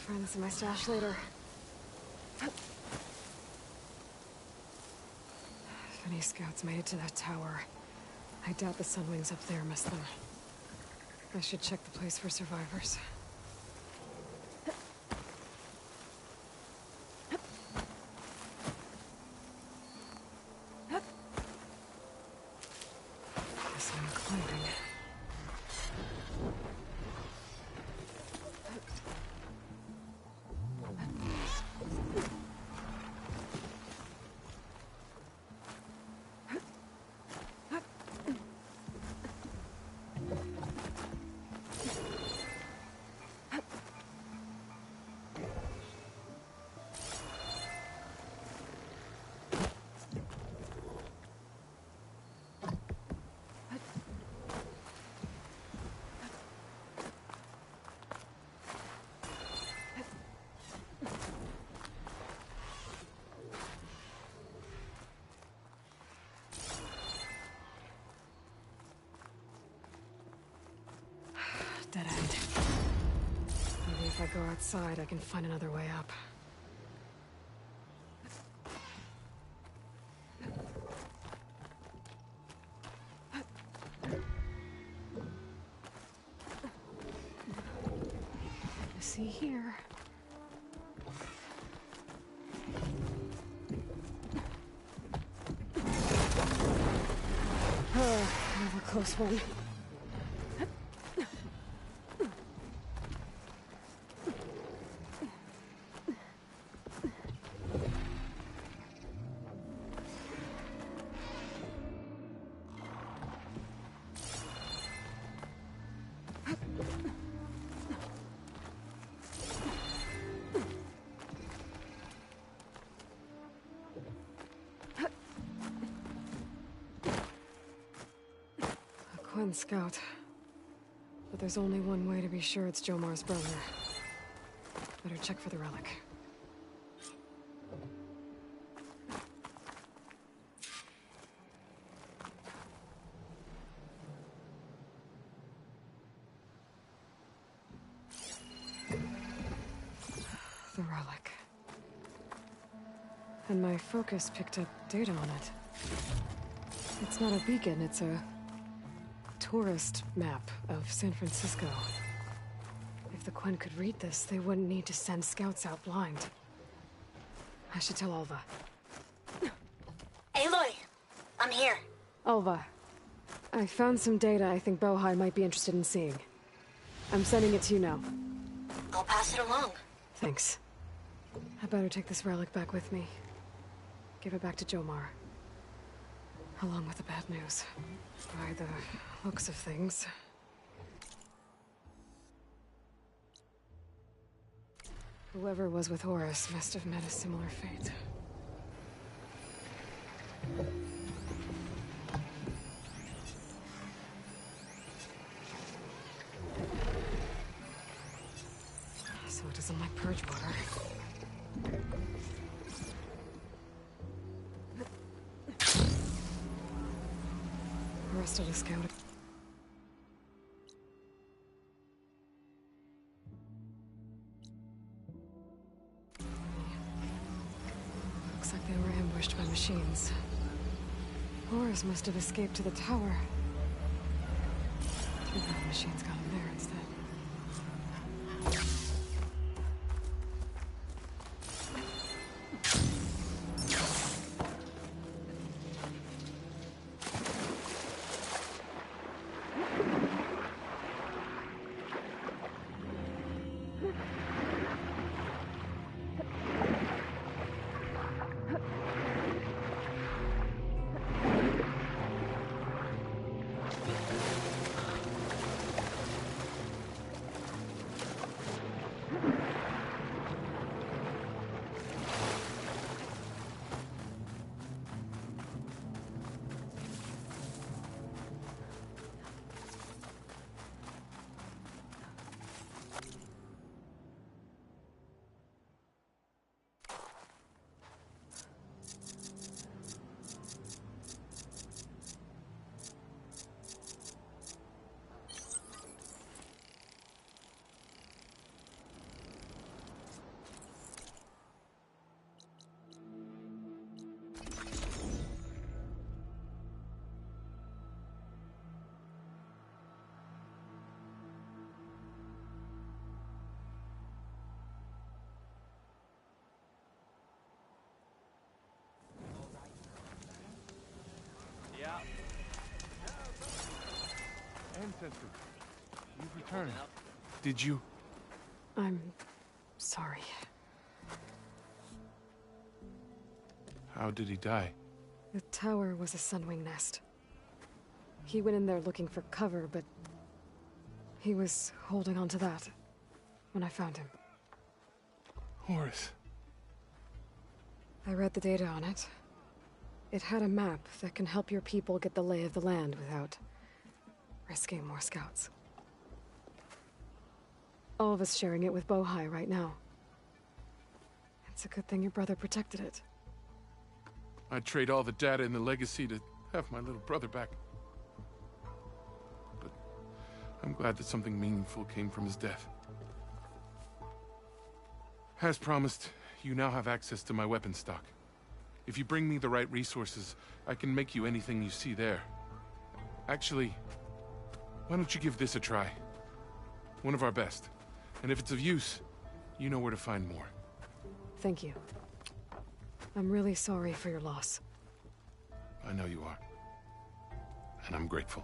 Find this in my stash later. If any scouts made it to that tower, I doubt the Sunwings up there missed them. I should check the place for survivors. Guess I'm climbing. Dead end. Maybe if I go outside, I can find another way up. See here. Oh, kind of a close one. Quinn Scout. But there's only one way to be sure it's Jomar's brother. Better check for the relic. The relic. And my focus picked up data on it. It's not a beacon, it's a tourist map of San Francisco. If the Quen could read this, they wouldn't need to send scouts out blind. I should tell Alva. Aloy! I'm here. Alva, I found some data I think Bohai might be interested in seeing. I'm sending it to you now. I'll pass it along. Thanks. I better take this relic back with me. Give it back to Jomar. Along with the bad news. By the looks of things. Whoever was with Horus must have met a similar fate. So it isn't like purge water. The rest of the scout. Looks like they were ambushed by machines. Horus must have escaped to the tower. Too bad the machines got him there instead. Yeah. Ancestor, you've returned. Did you? I'm sorry. How did he die? The tower was a sunwing nest. He went in there looking for cover, but he was holding on to that when I found him. Horus. I read the data on it. It had a map that can help your people get the lay of the land without risking more scouts. All of us sharing it with Bohai right now. It's a good thing your brother protected it. I'd trade all the data in the legacy to have my little brother back. But I'm glad that something meaningful came from his death. As promised, you now have access to my weapon stock. If you bring me the right resources, I can make you anything you see there. Actually, why don't you give this a try? One of our best. And if it's of use, you know where to find more. Thank you. I'm really sorry for your loss. I know you are. And I'm grateful.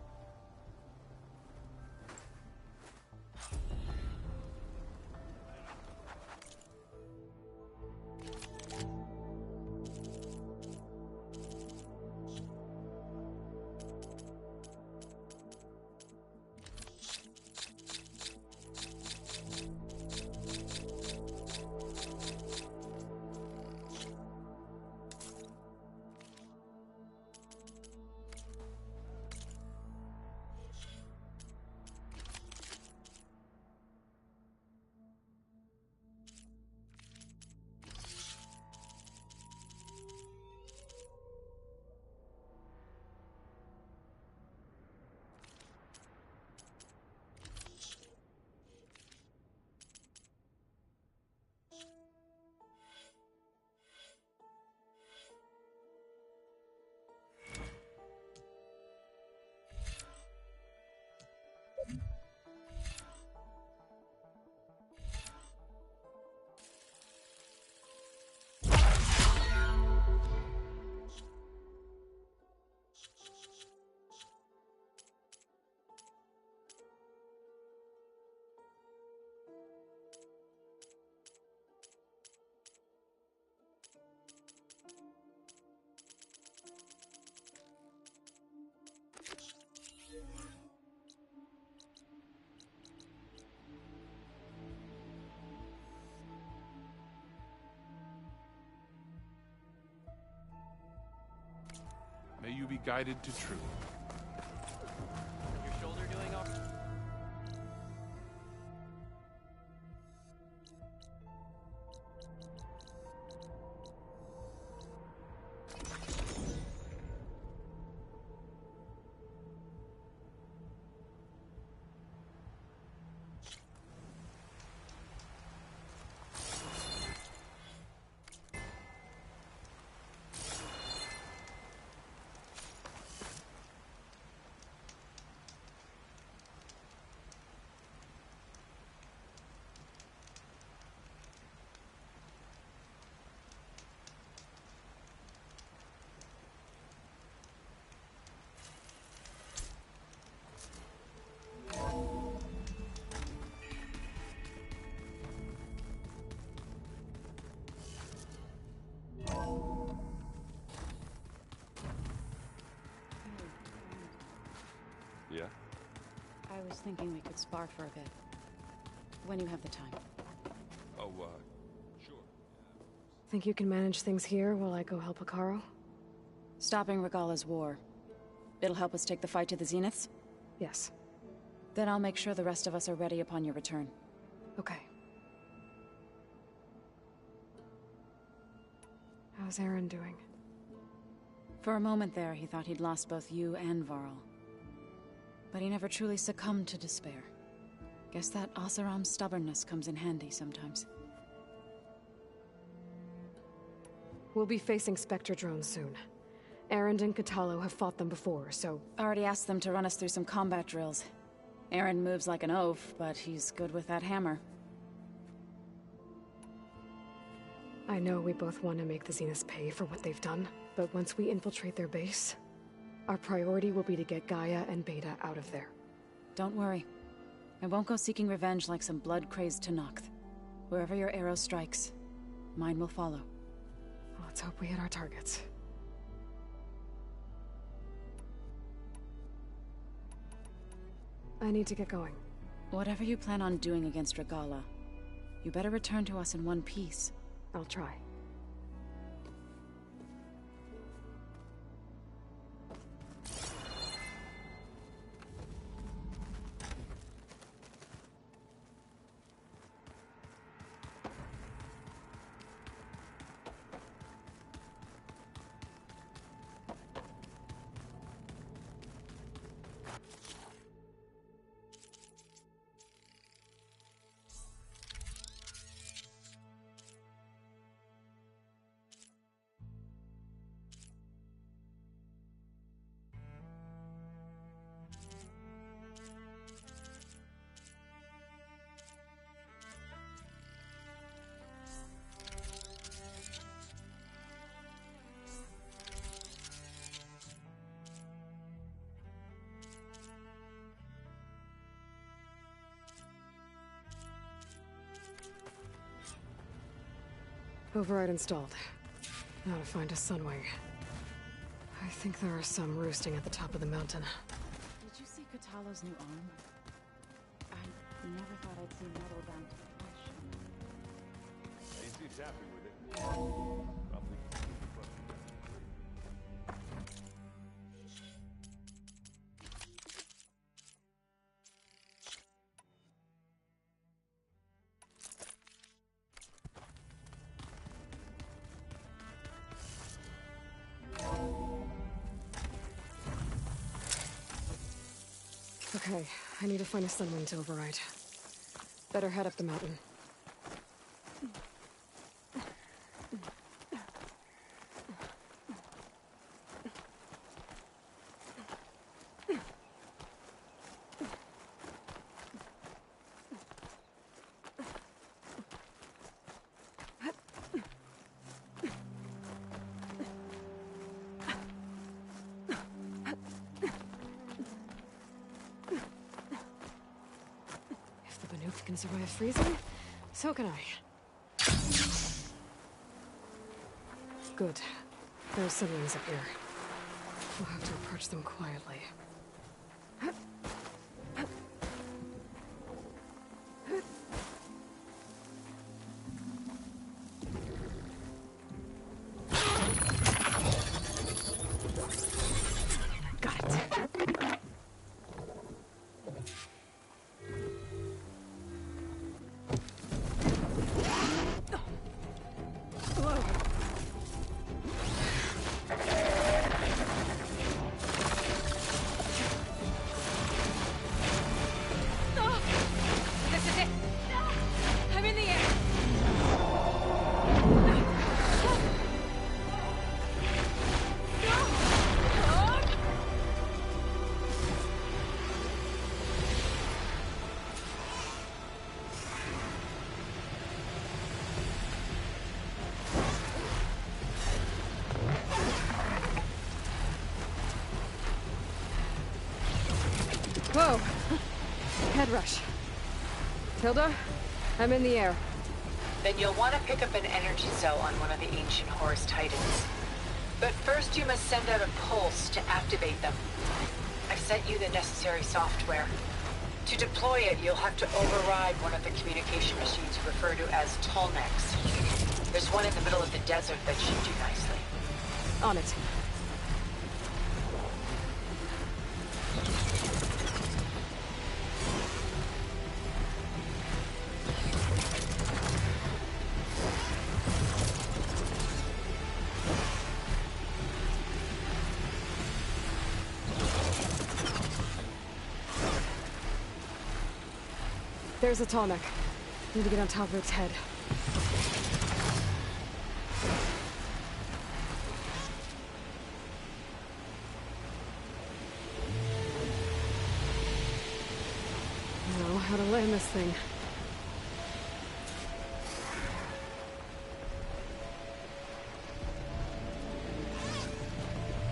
be guided to truth. Your shoulder doing all right? Yeah? I was thinking we could spar for a bit. When you have the time. Oh, sure. Think you can manage things here while I go help Hekarro? Stopping Regala's war. It'll help us take the fight to the Zeniths? Yes. Then I'll make sure the rest of us are ready upon your return. Okay. How's Aaron doing? For a moment there, he thought he'd lost both you and Varl. But he never truly succumbed to despair. Guess that Oseram's stubbornness comes in handy sometimes. We'll be facing Spectre drones soon. Erend and Kotallo have fought them before, so... Already asked them to run us through some combat drills. Erend moves like an oaf, but he's good with that hammer. I know we both want to make the Zeniths pay for what they've done, but once we infiltrate their base, our priority will be to get Gaia and Beta out of there. Don't worry. I won't go seeking revenge like some blood-crazed Tenakth. Wherever your arrow strikes, mine will follow. Let's hope we hit our targets. I need to get going. Whatever you plan on doing against Regala, you better return to us in one piece. I'll try. Override installed. Now to find a Sunwing. I think there are some roosting at the top of the mountain. Did you see Kotallo's new arm? I never thought I'd see metal down to flesh. He seems happy with it. Probably. Okay, I need to find a Sunwing to override. Better head up the mountain. Can survive freezing, so can I. Good. There's Sunwings up here. We'll have to approach them quietly. Whoa! Head rush. Tilda, I'm in the air. Then you'll want to pick up an energy cell on one of the ancient Horus Titans. But first you must send out a pulse to activate them. I've sent you the necessary software. To deploy it, you'll have to override one of the communication machines referred to as Tallnecks. There's one in the middle of the desert that should do nicely. On it. There's a Tallneck. Need to get on top of its head. I know how to land this thing.